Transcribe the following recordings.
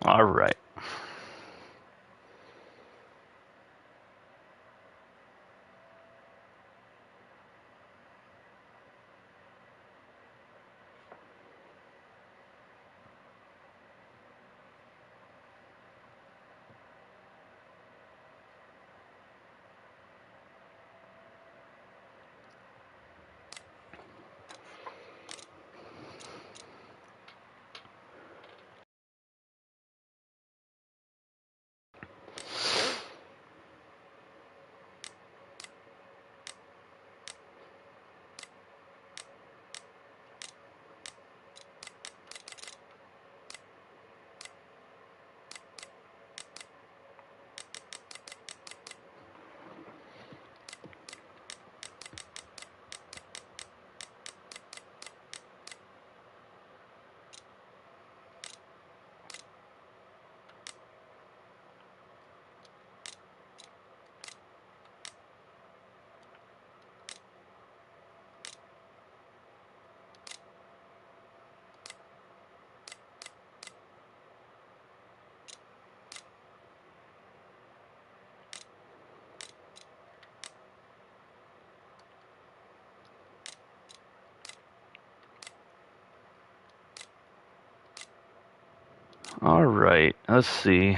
All right. All right. Let's see.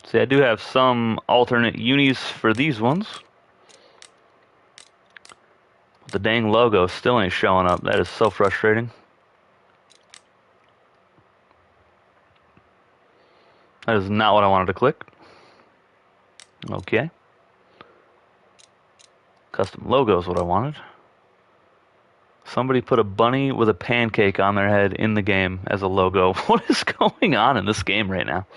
See, I do have some alternate unis for these ones. But the dang logo still ain't showing up. That is so frustrating. That is not what I wanted to click. Okay. Custom logo is what I wanted. Somebody put a bunny with a pancake on their head in the game as a logo. What is going on in this game right now?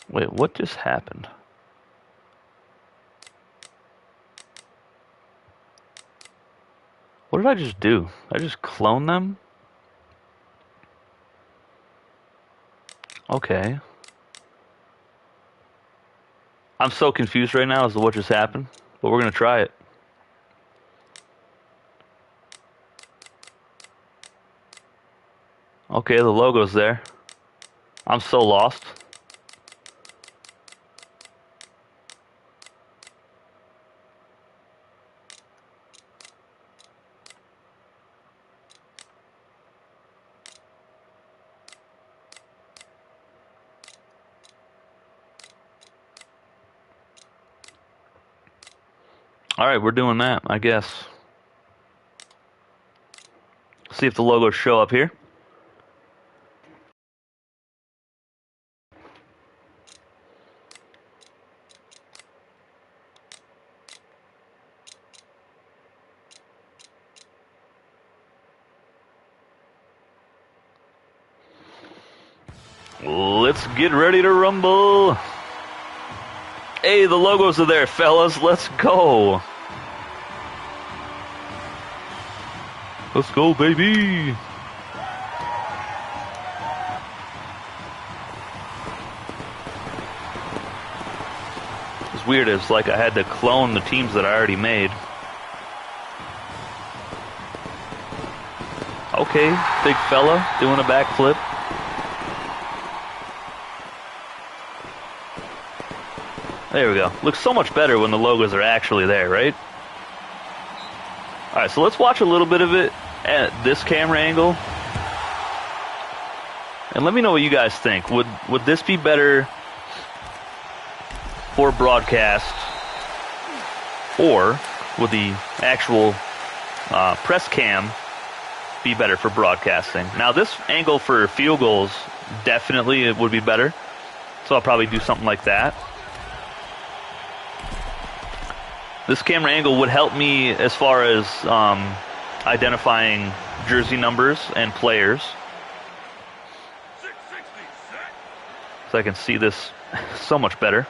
Wait, what just happened? What did I just do? I just clone them? Okay. I'm so confused right now as to what just happened, but we're going to try it. Okay, the logo's there. I'm so lost. All right, we're doing that, I guess. See if the logos show up here. Let's get ready to rumble. Hey, the logos are there, fellas. Let's go. Let's go, baby. It's weird. It's like I had to clone the teams that I already made. Okay, big fella doing a backflip. There we go. Looks so much better when the logos are actually there, right? Alright, so let's watch a little bit of it at this camera angle. And let me know what you guys think. Would this be better for broadcast, or would the actual press cam be better for broadcasting? Now, this angle for field goals, definitely it would be better. So I'll probably do something like that. This camera angle would help me as far as identifying jersey numbers and players. so I can see this so much better.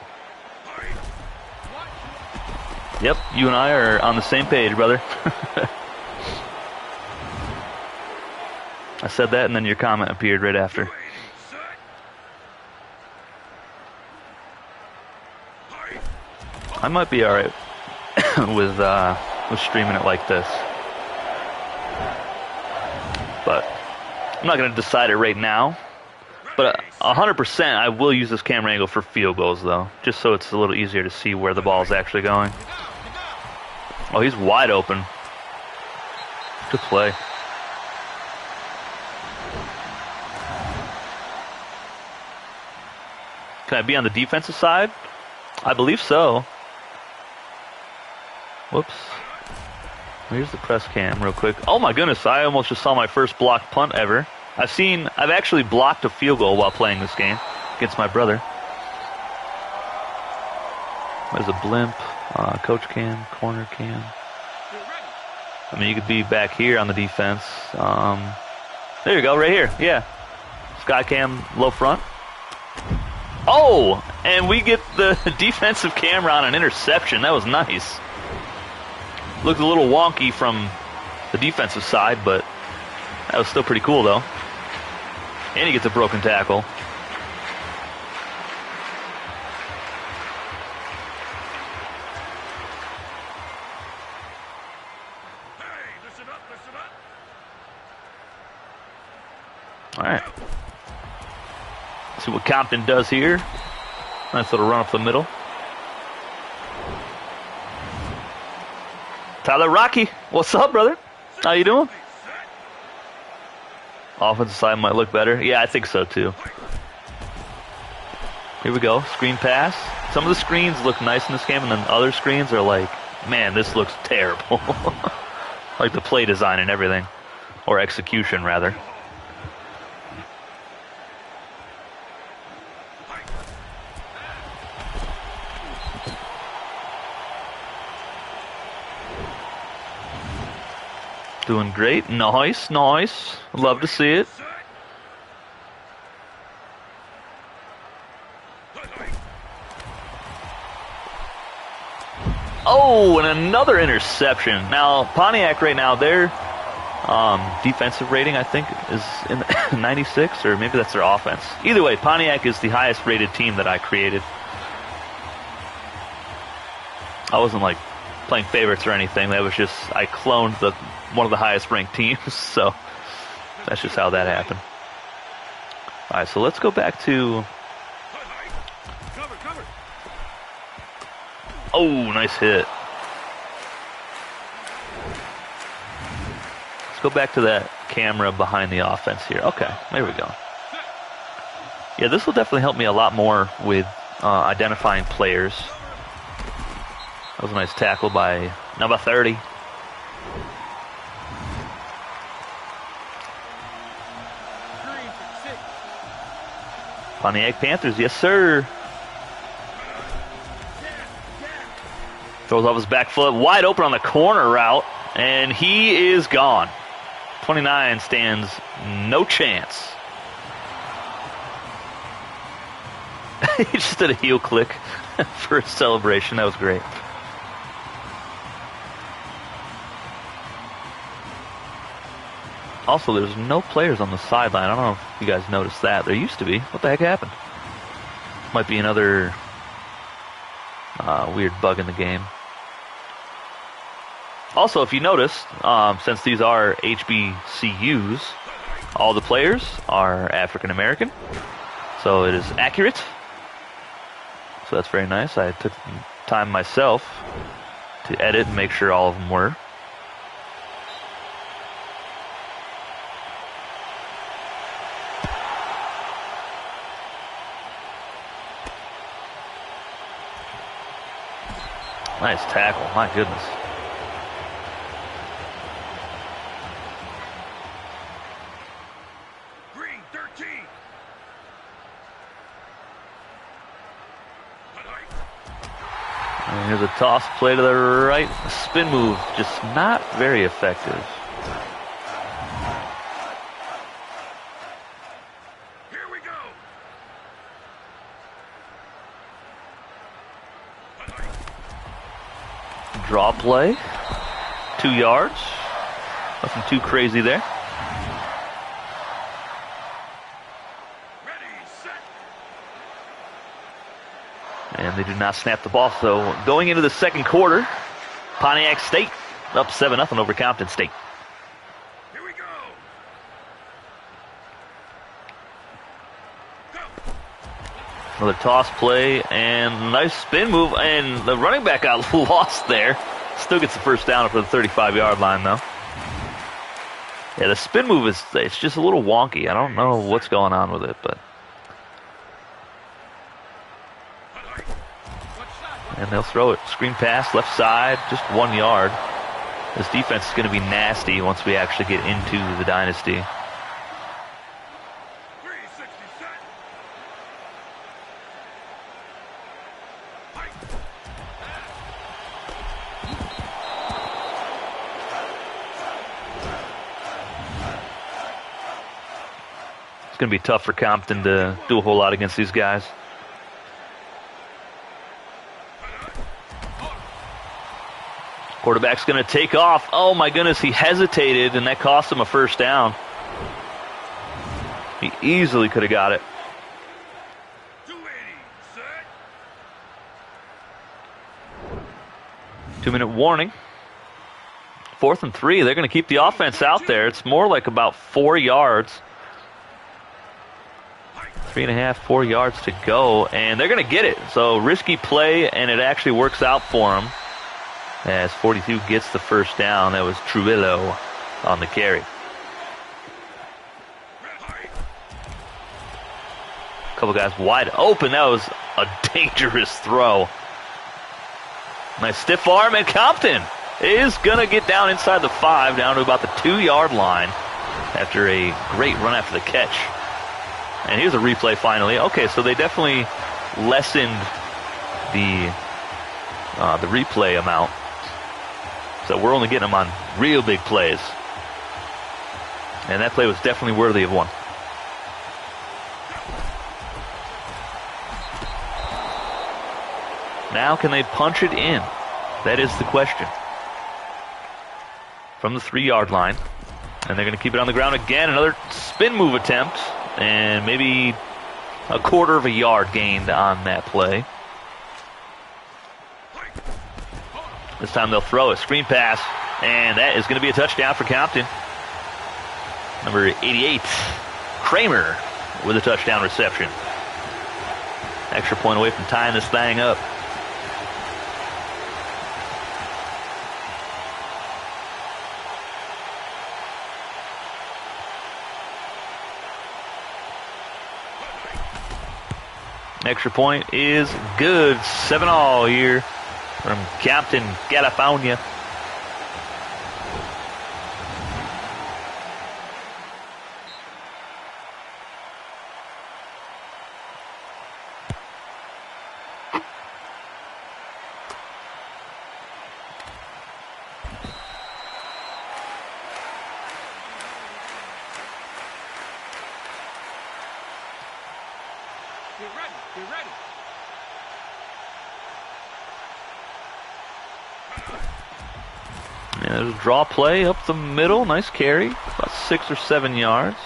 Yep, you and I are on the same page, brother. I said that, and then your comment appeared right after. I might be alright with streaming it like this. But I'm not going to decide it right now. But 100% I will use this camera angle for field goals, though. Just so it's a little easier to see where the ball is actually going. Oh, he's wide open. Good play. Can I be on the defensive side? I believe so. Whoops. Here's the press cam real quick. Oh my goodness, I almost just saw my first blocked punt ever. I've actually blocked a field goal while playing this game against my brother. There's a blimp, coach cam, corner cam. I mean, you could be back here on the defense. There you go, right here. Yeah. Sky cam, low front. Oh, and we get the defensive camera on an interception. That was nice. Looked a little wonky from the defensive side, but that was still pretty cool, though. And he gets a broken tackle. All right. See what Compton does here. Nice little run up the middle. Tyler Rocky, what's up, brother? How you doing? Offensive side might look better. Yeah, I think so too. Here we go. Screen pass. Some of the screens look nice in this game, and then other screens are like, man, this looks terrible. Like the play design and everything. Or execution, rather. Doing great. Nice, nice. Love to see it. Oh, and another interception. Now, Pontiac right now, their defensive rating, I think, is in 96, or maybe that's their offense. Either way, Pontiac is the highest rated team that I created. I wasn't like playing favorites or anything. That was just, I cloned one of the highest ranked teams, so that's just how that happened. All right, so let's go back to... Oh, nice hit. Let's go back to that camera behind the offense here. Okay, there we go. Yeah, this will definitely help me a lot more with identifying players. That was a nice tackle by number 30. Pontiac Panthers, yes sir. Throws off his back foot, wide open on the corner route, and he is gone. 29 stands no chance. He just did a heel click for a celebration. That was great. Also, there's no players on the sideline. I don't know if you guys noticed that. There used to be. What the heck happened? Might be another weird bug in the game. Also, if you noticed, since these are HBCUs, all the players are African American. So it is accurate. So that's very nice. I took time myself to edit and make sure all of them were. Nice tackle, my goodness. Green 13. And here's a toss play to the right. Spin move, just not very effective. Here we go. Draw play. 2 yards. Nothing too crazy there. And they do not snap the ball. So going into the second quarter, Pontiac State up 7-0 over Compton State. Here we go. Another toss play and nice spin move. And the running back got lost there. Still gets the first down for the 35-yard line, though. Yeah, the spin move it's just a little wonky. I don't know what's going on with it, but. And they'll throw it. Screen pass, left side, just 1 yard. This defense is going to be nasty once we actually get into the dynasty. It's going to be tough for Compton to do a whole lot against these guys. Quarterback's going to take off. Oh, my goodness, he hesitated, and that cost him a first down. He easily could have got it. 2-minute warning. 4th and 3. They're going to keep the offense out there. It's more like about 4 yards. 3.5, 4 yards to go, and they're going to get it. So risky play, and it actually works out for them. As 42 gets the first down. That was Trujillo on the carry. A couple guys wide open. That was a dangerous throw. Nice stiff arm, and Compton is going to get down inside the 5, down to about the 2-yard line after a great run after the catch. And here's a replay finally. Okay, so they definitely lessened the replay amount. So we're only getting them on real big plays. And that play was definitely worthy of one. Now can they punch it in? That is the question. From the 3-yard line. And they're going to keep it on the ground again. Another spin move attempt. And maybe a 1/4 of a yard gained on that play. This time they'll throw a screen pass, and that is going to be a touchdown for Compton. Number 88, Kramer, with a touchdown reception. Extra point away from tying this thing up. Extra point is good. 7-all here from Compton, California. Get ready. And there's a draw play up the middle. Nice carry. About 6 or 7 yards.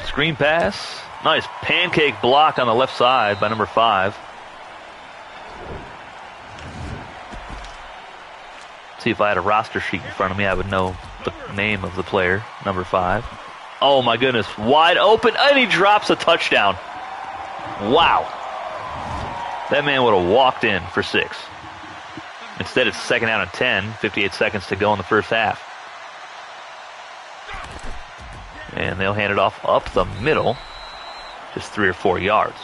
Screen pass. Nice pancake block on the left side by number 5. See, if I had a roster sheet in front of me, I would know the name of the player, number 5. Oh my goodness, wide open, and he drops a touchdown. Wow. That man would have walked in for 6. Instead, it's 2nd down and 10, 58 seconds to go in the first half. And they'll hand it off up the middle, just 3 or 4 yards.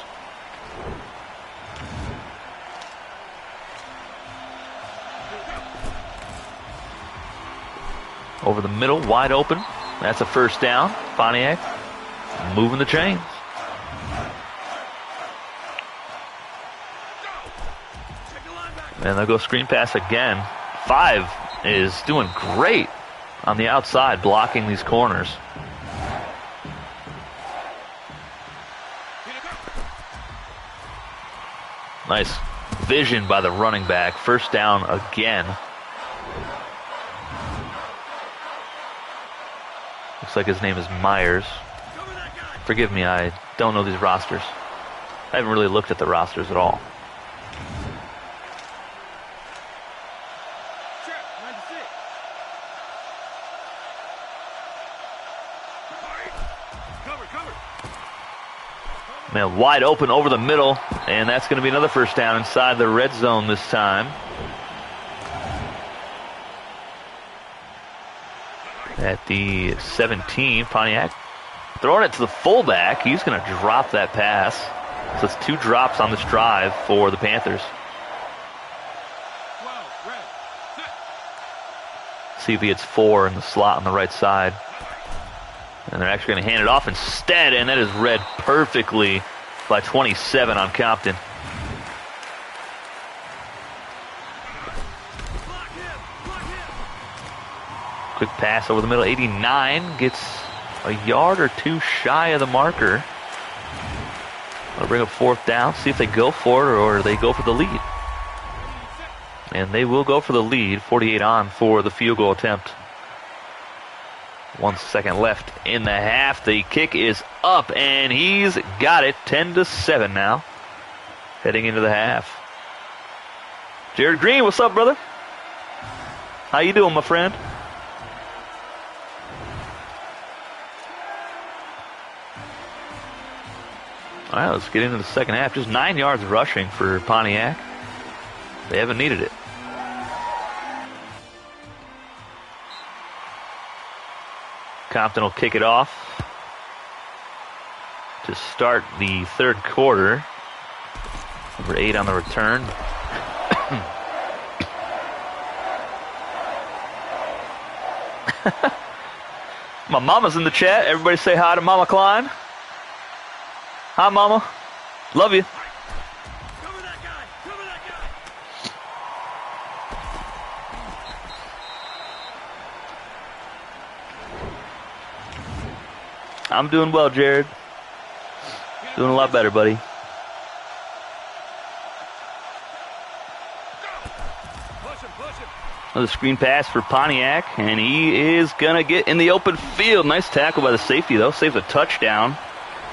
Over the middle, wide open. That's a first down. Pontiac moving the chains. And they'll go screen pass again. 5 is doing great on the outside, blocking these corners. Nice vision by the running back. First down again. Looks like his name is Myers. Forgive me, I don't know these rosters. I haven't really looked at the rosters at all. Man, wide open over the middle, and that's going to be another first down inside the red zone this time. At the 17, Pontiac throwing it to the fullback. He's going to drop that pass. So it's 2 drops on this drive for the Panthers. See if he hits 4 in the slot on the right side. And they're actually going to hand it off instead, and that is read perfectly by 27 on Compton. Quick pass over the middle. 89 gets a yard or 2 shy of the marker. They'll bring up 4th down, see if they go for it or they go for the lead. And they will go for the lead. 48 on for the field goal attempt. 1 second left in the half. The kick is up, and he's got it. 10-7 now, heading into the half. Jared Green, what's up, brother? How you doing, my friend? All right, let's get into the second half. Just 9 yards rushing for Pontiac. They haven't needed it. Compton will kick it off to start the third quarter. Number 8 on the return. My mama's in the chat. Everybody say hi to Mama Klein. Hi, Mama. Love you. Cover that guy. Cover that guy. I'm doing well, Jared. Doing a lot better, buddy. Another screen pass for Pontiac, and he is going to get in the open field. Nice tackle by the safety, though. Saves a touchdown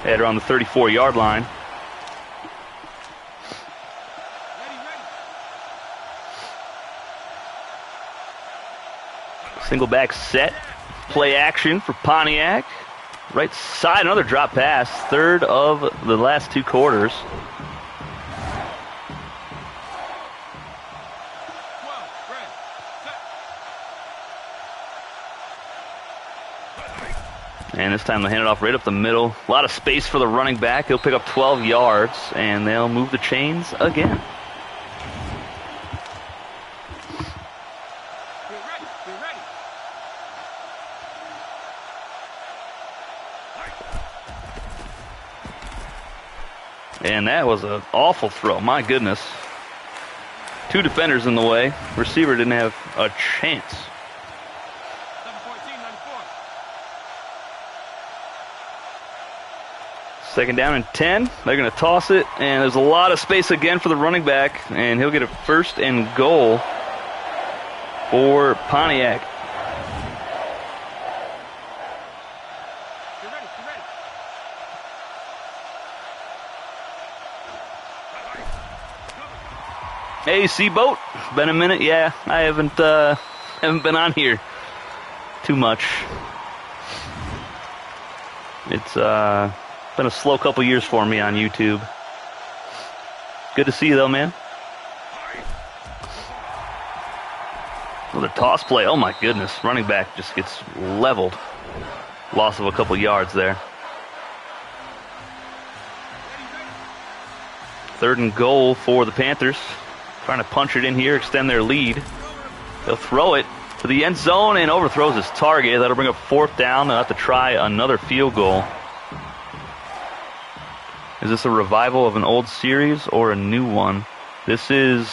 at around the 34-yard line. Single back set. Play action for Pontiac. Right side, another drop pass. Third of the last 2 quarters. And this time they'll hand it off right up the middle. A lot of space for the running back. He'll pick up 12 yards, and they'll move the chains again. And that was an awful throw. My goodness. 2 defenders in the way. Receiver didn't have a chance. Second down and 10. They're going to toss it, and there's a lot of space again for the running back, and he'll get a 1st and goal for Pontiac. Hey, Seaboat. Been a minute. Yeah, I haven't been on here too much. It's been a slow couple years for me on YouTube. Good to see you, though, man. Another toss play. Oh, my goodness. Running back just gets leveled. Loss of a couple yards there. 3rd and goal for the Panthers. Trying to punch it in here, extend their lead. They'll throw it to the end zone and overthrows his target. That'll bring up 4th down. They'll have to try another field goal. Is this a revival of an old series or a new one? This is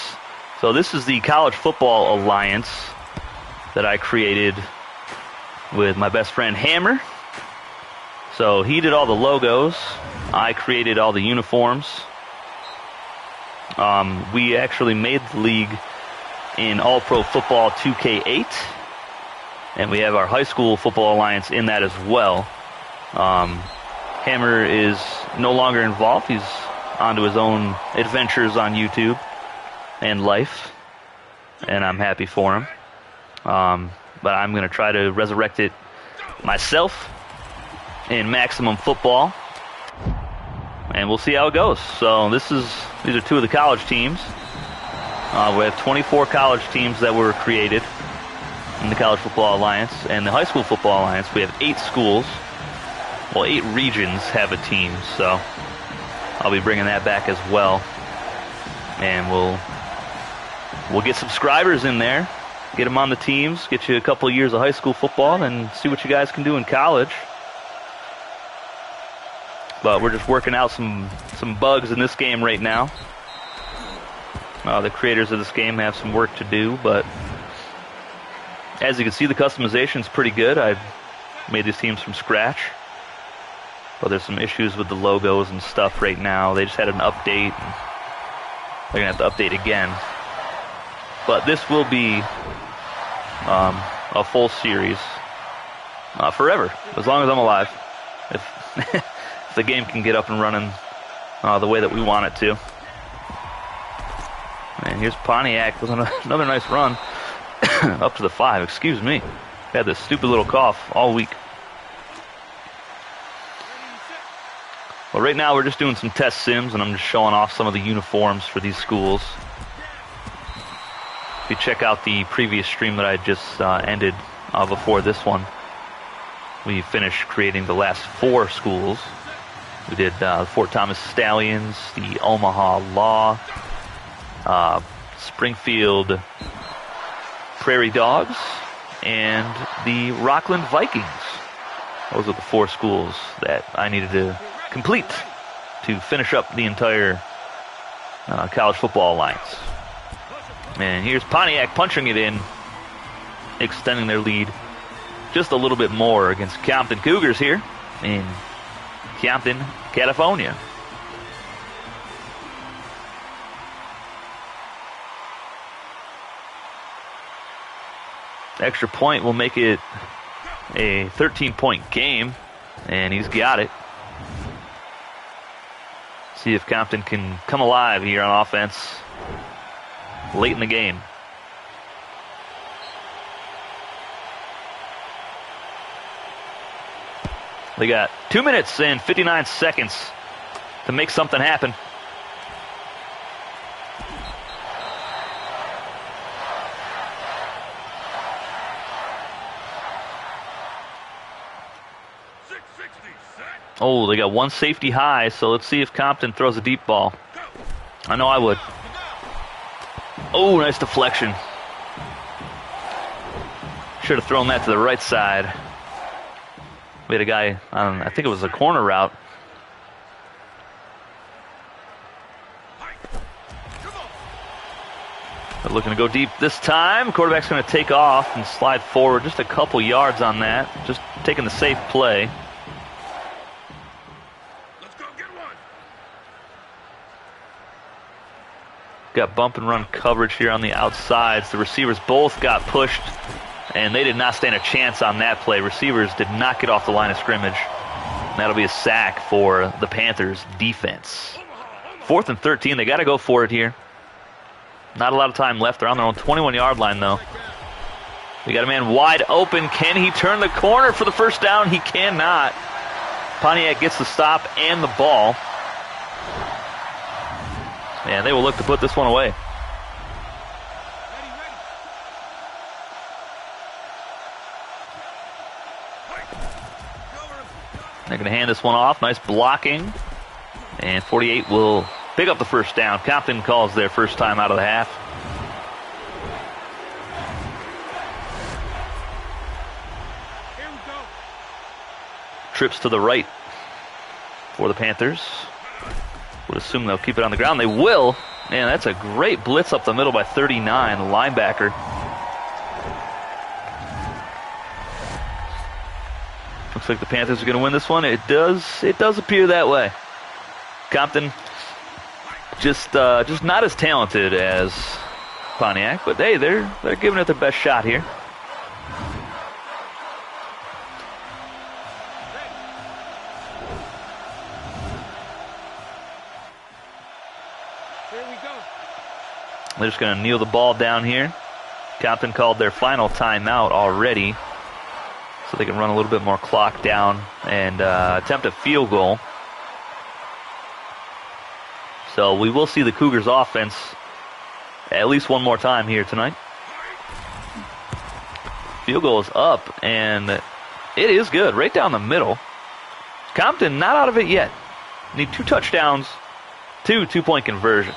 the College Football Alliance that I created with my best friend Hammer. So he did all the logos. I created all the uniforms. We actually made the league in All-Pro Football 2K8, and we have our High School Football Alliance in that as well. Hammer is no longer involved. He's on to his own adventures on YouTube and life, and I'm happy for him. But I'm going to try to resurrect it myself in Maximum Football, and we'll see how it goes. So these are two of the college teams. We have 24 college teams that were created in the College Football Alliance, and the High School Football Alliance, we have 8 schools. Well, 8 regions have a team, so I'll be bringing that back as well. And we'll get subscribers in there, get them on the teams, get you a couple of years of high school football, and see what you guys can do in college. But we're just working out some bugs in this game right now. The creators of this game have some work to do, but as you can see, the customization is pretty good. I've made these teams from scratch. But there's some issues with the logos and stuff right now. They just had an update. They're going to have to update again. But this will be a full series forever, as long as I'm alive. If, if the game can get up and running the way that we want it to. And here's Pontiac with another nice run. Up to the 5, excuse me. Had this stupid little cough all week. Well, right now we're just doing some test sims, and I'm just showing off some of the uniforms for these schools. If you check out the previous stream that I just ended before this one, we finished creating the last 4 schools. We did Fort Thomas Stallions, the Omaha Law, Springfield Prairie Dogs, and the Rockland Vikings. Those are the 4 schools that I needed to complete to finish up the entire College Football Alliance. And here's Pontiac punching it in, extending their lead just a little bit more against Compton Cougars here in Compton, California. Extra point will make it a 13-point game, and he's got it. See if Compton can come alive here on offense late in the game. They got 2 minutes and 59 seconds to make something happen. Oh, they got one safety high, so let's see if Compton throws a deep ball. I know I would. Oh, nice deflection. Should have thrown that to the right side. We had a guy, I think it was a corner route. They're looking to go deep this time. Quarterback's going to take off and slide forward just a couple yards on that. Just taking the safe play. Got bump and run coverage here on the outsides. The receivers both got pushed, and they did not stand a chance on that play. Receivers did not get off the line of scrimmage. And that'll be a sack for the Panthers defense. 4th and 13. They got to go for it here. Not a lot of time left. They're on their own 21-yard line, though. We got a man wide open. Can he turn the corner for the first down? He cannot. Pontiac gets the stop and the ball. And they will look to put this one away. They're going to hand this one off. Nice blocking. And 48 will pick up the first down. Compton calls their first time out of the half. Here we go. Trips to the right for the Panthers. Would assume they'll keep it on the ground. They will. Man, that's a great blitz up the middle by 39, linebacker. Looks like the Panthers are going to win this one. It does appear that way. Compton Just not as talented as Pontiac, but hey, they're giving it their best shot here. Here we go. They're just going to kneel the ball down here. Compton called their final timeout already, so they can run a little bit more clock down and attempt a field goal. So we will see the Cougars offense at least one more time here tonight. Field goal is up, and it is good, right down the middle. Compton not out of it yet. Need 2 touchdowns, 2 two-point conversions.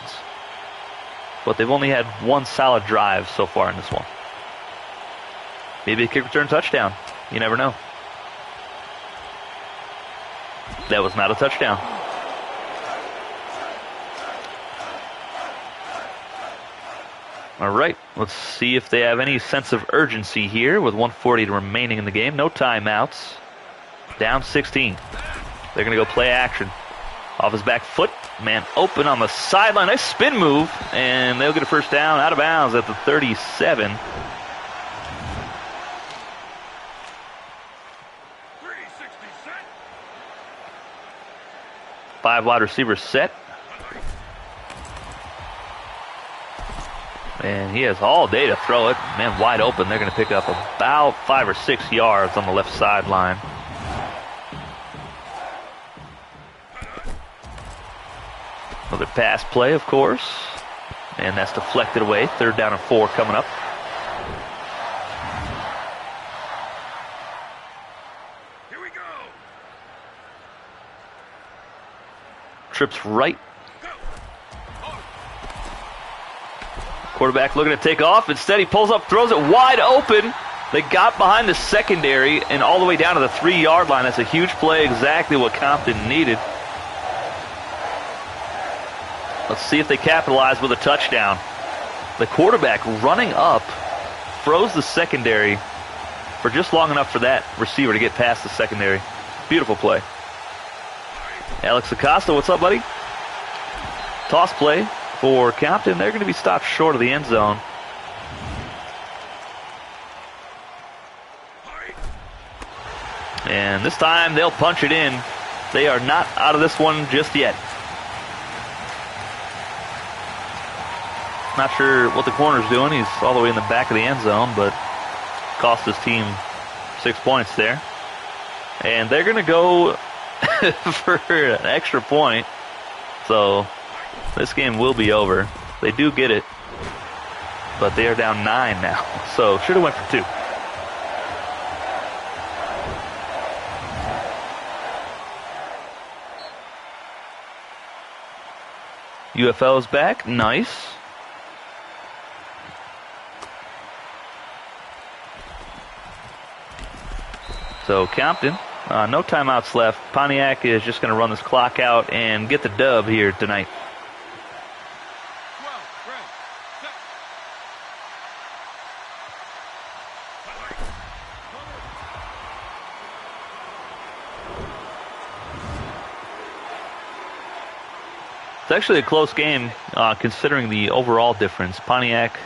But they've only had 1 solid drive so far in this one. Maybe a kick return touchdown. You never know. That was not a touchdown. All right, let's see if they have any sense of urgency here with 1:40 remaining in the game. No timeouts. Down 16. They're going to go play action. Off his back foot. Man open on the sideline. Nice spin move. And they'll get a first down out of bounds at the 37. 360 set. 5 wide receivers set. And he has all day to throw it. Man, wide open. They're going to pick up about 5 or 6 yards on the left sideline. Another pass play, of course. And that's deflected away. 3rd down and 4 coming up. Here we go. Trips right. Quarterback looking to take off. Instead, he pulls up, throws it wide open. They got behind the secondary and all the way down to the 3-yard line. That's a huge play, exactly what Compton needed. Let's see if they capitalize with a touchdown. The quarterback running up, froze the secondary for just long enough for that receiver to get past the secondary. Beautiful play. Alex Acosta, what's up, buddy? Toss play for Compton. They're going to be stopped short of the end zone. And this time they'll punch it in. They are not out of this one just yet. Not sure what the corner's doing. He's all the way in the back of the end zone, but cost his team 6 points there. And they're going to go for an extra point. So this game will be over. They do get it, but they are down 9 now. So should have went for 2. UFL's back. Nice. So Compton, no timeouts left. Pontiac is just going to run this clock out and get the dub here tonight. 12, ready, set. It's actually a close game considering the overall difference. Pontiac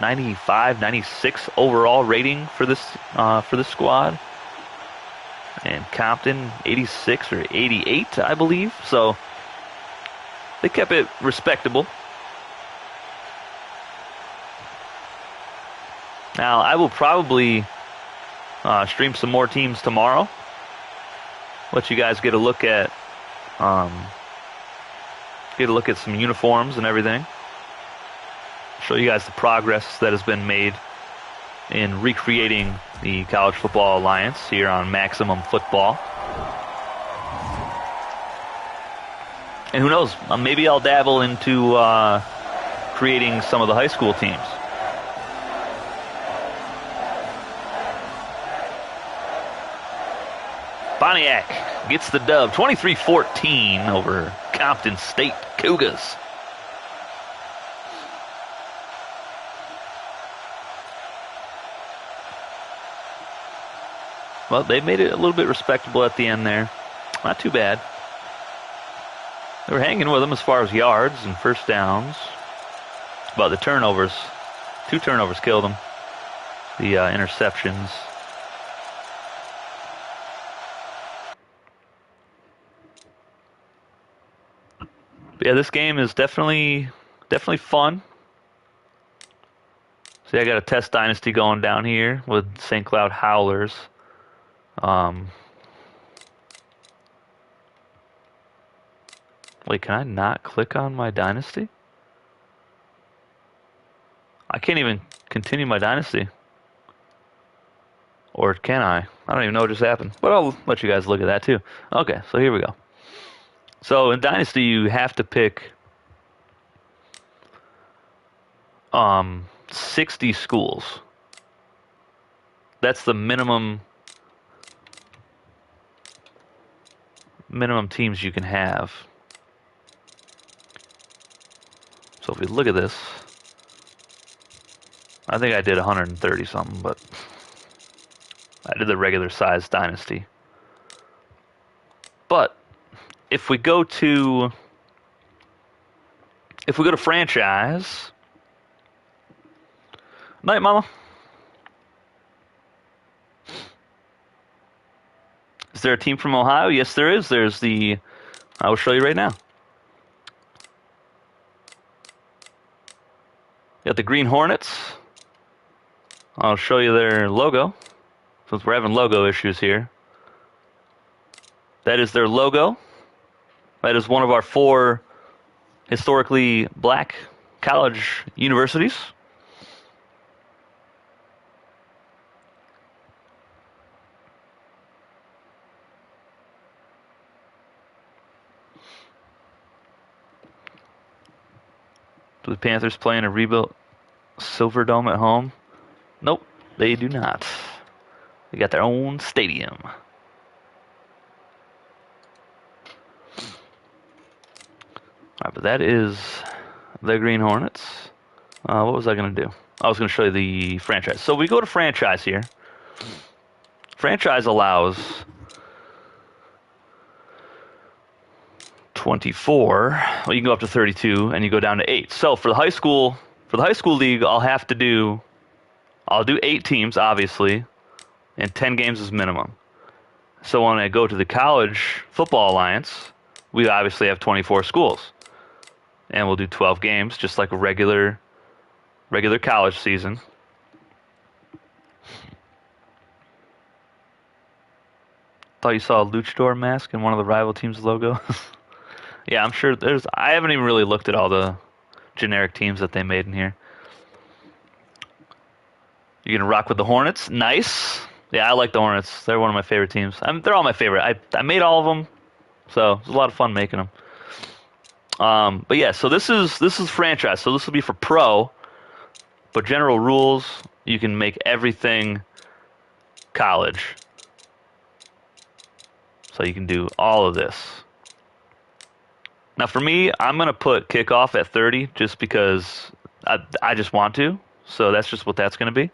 95, 96 overall rating for this squad. And Compton 86 or 88, I believe. So they kept it respectable. Now I will probably stream some more teams tomorrow. Let you guys get a look at some uniforms and everything. Show you guys the progress that has been made in recreating the College Football Alliance here on Maximum Football. And who knows, maybe I'll dabble into creating some of the high school teams. Pontiac gets the dub, 23-14 over Compton State Cougars. Well, they made it a little bit respectable at the end there. Not too bad. They were hanging with them as far as yards and first downs. But the turnovers, 2 turnovers killed them. The interceptions. But yeah, this game is definitely fun. See, I got a test dynasty going down here with St. Cloud Howlers. Wait, can I not click on my dynasty? I can't even continue my dynasty. Or can I? I don't even know what just happened. But I'll let you guys look at that too. Okay, so here we go. So in dynasty, you have to pick 60 schools. That's the minimum teams you can have. So if we look at this, I think I did 130 something, but I did the regular size dynasty. But if we go to franchise, night, mama. Is there a team from Ohio? Yes, there is. I will show you right now. Got the Green Hornets. I'll show you their logo, since we're having logo issues here. That is their logo. That is one of our 4 historically black college universities. Do the Panthers play in a rebuilt Silver Dome at home? Nope, they do not. They got their own stadium. Alright, but that is the Green Hornets. What was I going to do? I was going to show you the franchise. So we go to franchise here. Franchise allows 24. Well, you can go up to 32, and you go down to 8. So for the high school league, I'll do 8 teams, obviously, and 10 games is minimum. So when I go to the College Football Alliance, we obviously have 24 schools. And we'll do 12 games, just like a regular college season. Thought you saw a luchador mask in one of the rival teams' logos. Yeah, I'm sure I haven't even really looked at all the generic teams that they made in here. You're gonna rock with the Hornets? Nice. Yeah, I like the Hornets. They're one of my favorite teams. They're all my favorite. I made all of them, so it was a lot of fun making them. But yeah, so this is franchise. So this will be for pro, but general rules, you can make everything college. So you can do all of this. Now for me, I'm going to put kickoff at 30 just because I just want to. So that's just what that's going to be.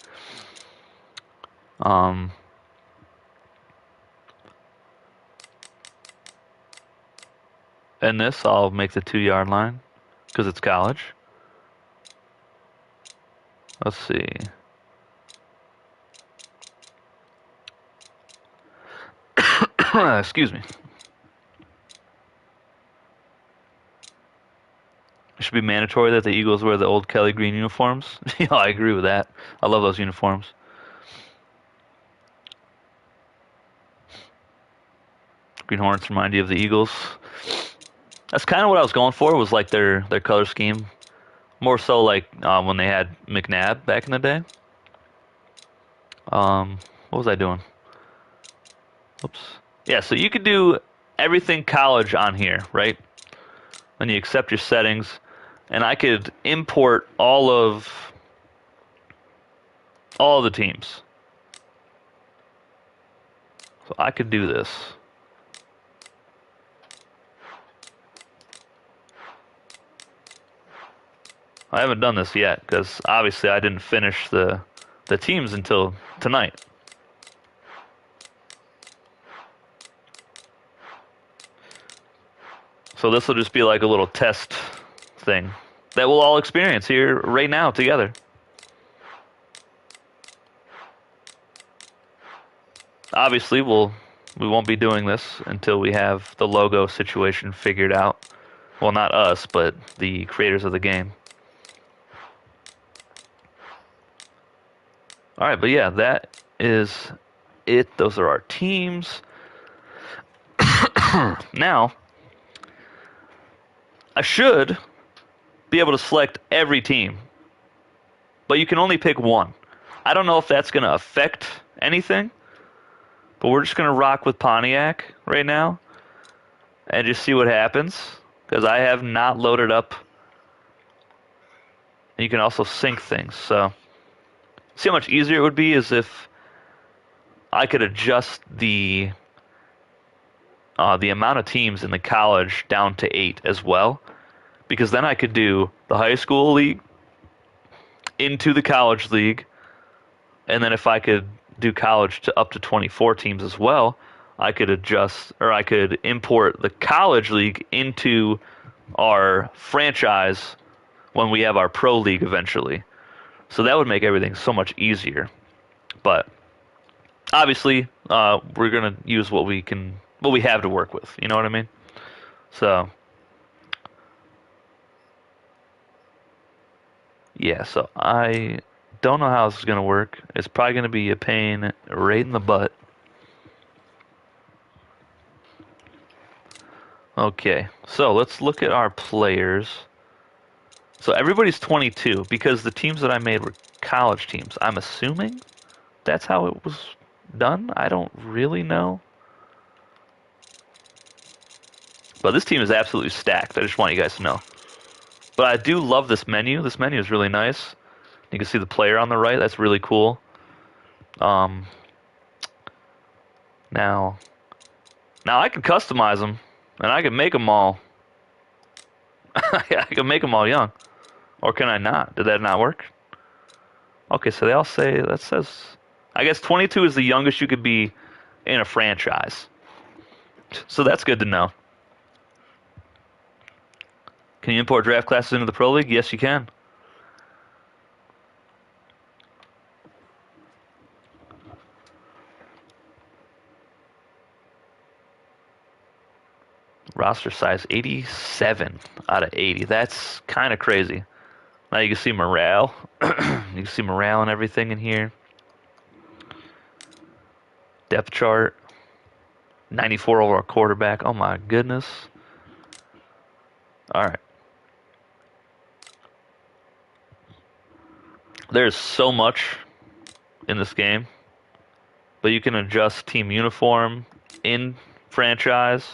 And this, I'll make the 2-yard line because it's college. Let's see. Excuse me. It should be mandatory that the Eagles wear the old Kelly green uniforms. Yeah, I agree with that. I love those uniforms. Green Hornets remind you of the Eagles. That's kind of what I was going for, was like their color scheme. More so like when they had McNabb back in the day. What was I doing? Oops. Yeah, so you could do everything college on here, right? Then you accept your settings, and I could import all of the teams. So I could do this. I haven't done this yet because obviously I didn't finish the teams until tonight. So So this will just be like a little test thing that we'll all experience here right now together. Obviously, we won't be doing this until we have the logo situation figured out. Well, not us, but the creators of the game. All right, but yeah, that is it. Those are our teams. Now, I should be able to select every team, but you can only pick one. I don't know if that's going to affect anything, but we're just going to rock with Pontiac right now and just see what happens, because I have not loaded up. And you can also sync things, so see how much easier it would be is if I could adjust the amount of teams in the college down to 8 as well, because then I could do the high school league into the college league, and then if I could do college to up to 24 teams as well, I could adjust, or I could import the college league into our franchise when we have our pro league eventually. So that would make everything so much easier. But obviously, we're gonna use what we have to work with. You know what I mean? So yeah. So I don't know how this is gonna work. It's probably gonna be a pain right in the butt. Okay. So let's look at our players. So everybody's 22 because the teams that I made were college teams. I'm assuming that's how it was done. I don't really know. But this team is absolutely stacked. I just want you guys to know. But I do love this menu. This menu is really nice. You can see the player on the right. That's really cool. Now I can customize them, and I can make them all. I can make them all young. Or can I not? Did that not work? Okay, so they all say, that says, I guess 22 is the youngest you could be in a franchise. So that's good to know. Can you import draft classes into the Pro League? Yes, you can. Roster size 87 out of 80. That's kind of crazy. Now you can see morale. You can see morale and everything in here. Depth chart. 94 overall quarterback. Oh my goodness. All right. There's so much in this game. But you can adjust team uniform in franchise.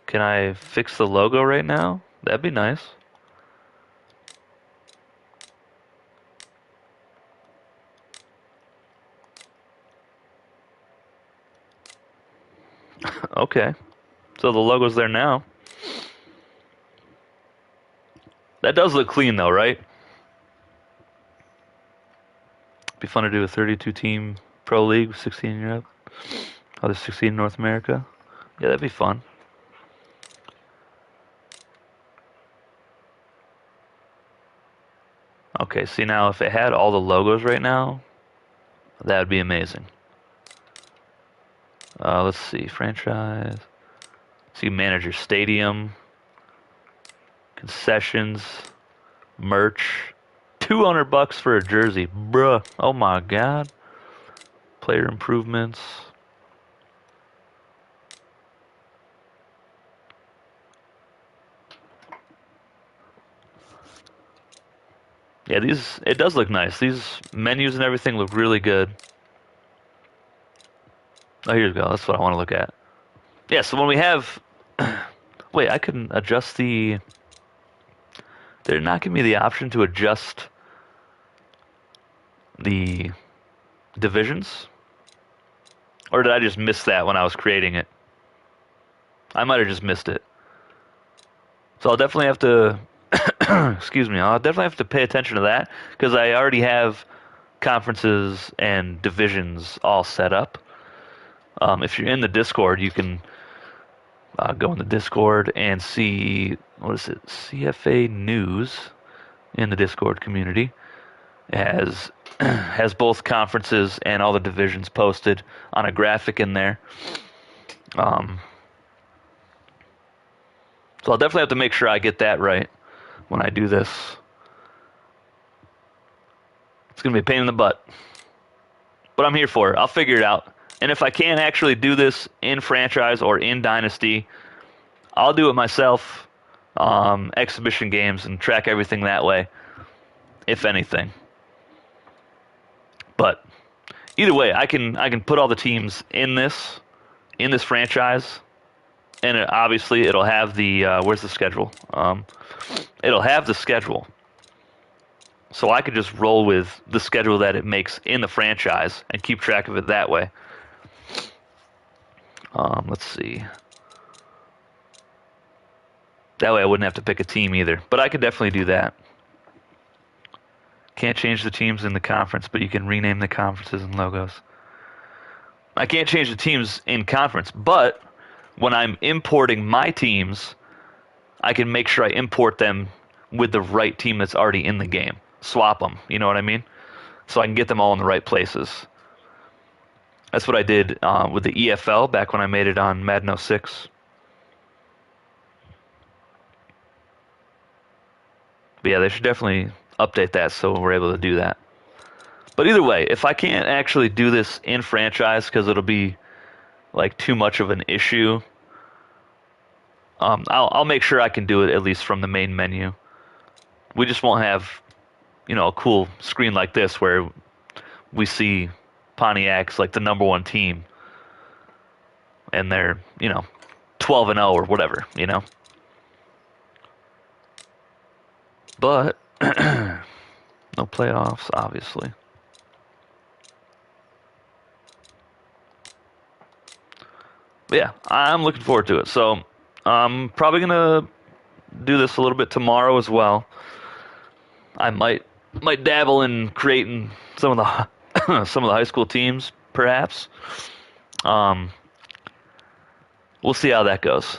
Can I fix the logo right now? That'd be nice. Okay. So the logo's there now. That does look clean though, right? Be fun to do a 32-team pro league with 16 in Europe. Oh, there's 16 in North America. Yeah, that'd be fun. Okay, see now if it had all the logos right now, that would be amazing. Let's see, franchise. See, manager stadium, concessions, merch. $200 for a jersey, bruh. Oh my god. Player improvements. Yeah, it does look nice. These menus and everything look really good. Oh, here we go. That's what I want to look at. Yeah, so when we have... Wait, I can adjust the... Did it not give me the option to adjust the divisions? Or did I just miss that when I was creating it? I might have just missed it. So I'll definitely have to... excuse me, I'll definitely have to pay attention to that, because I already have conferences and divisions all set up. If you're in the Discord, you can go in the Discord and see, what is it, CFA News in the Discord community. It has both conferences and all the divisions posted on a graphic in there. So I'll definitely have to make sure I get that right when I do this. It's going to be a pain in the butt. But I'm here for it. I'll figure it out. And if I can't actually do this in franchise or in Dynasty, I'll do it myself. Exhibition games and track everything that way, if anything. But either way, I can put all the teams in this franchise, and obviously it'll have the where's the schedule? It'll have the schedule, so I could just roll with the schedule that it makes in the franchise and keep track of it that way. Let's see. That way I wouldn't have to pick a team either, but I could definitely do that. Can't change the teams in the conference, but you can rename the conferences and logos. I can't change the teams in conference, but when I'm importing my teams, I can make sure I import them with the right team that's already in the game. Swap them, you know what I mean? So I can get them all in the right places. That's what I did with the EFL back when I made it on Madden 06. But yeah, they should definitely update that so we're able to do that. But either way, if I can't actually do this in franchise because it'll be like too much of an issue, I'll make sure I can do it at least from the main menu. We just won't have, a cool screen like this where we see Pontiac's like the number one team, and they're 12-0 or whatever, But no playoffs, obviously. But yeah, I'm looking forward to it. So I'm probably gonna do this a little bit tomorrow as well. I might dabble in creating some of the some of the high school teams, perhaps. We'll see how that goes.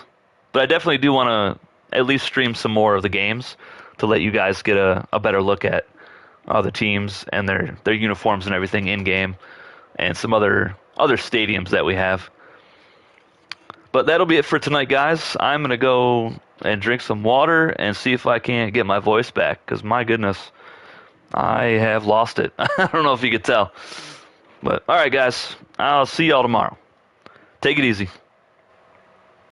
But I definitely do want to at least stream some more of the games to let you guys get a better look at the teams and their uniforms and everything in game, and some other stadiums that we have. But that'll be it for tonight, guys. I'm gonna go and drink some water and see if I can't get my voice back, because my goodness, I have lost it. I don't know if you could tell. But all right, guys, I'll see y'all tomorrow. Take it easy.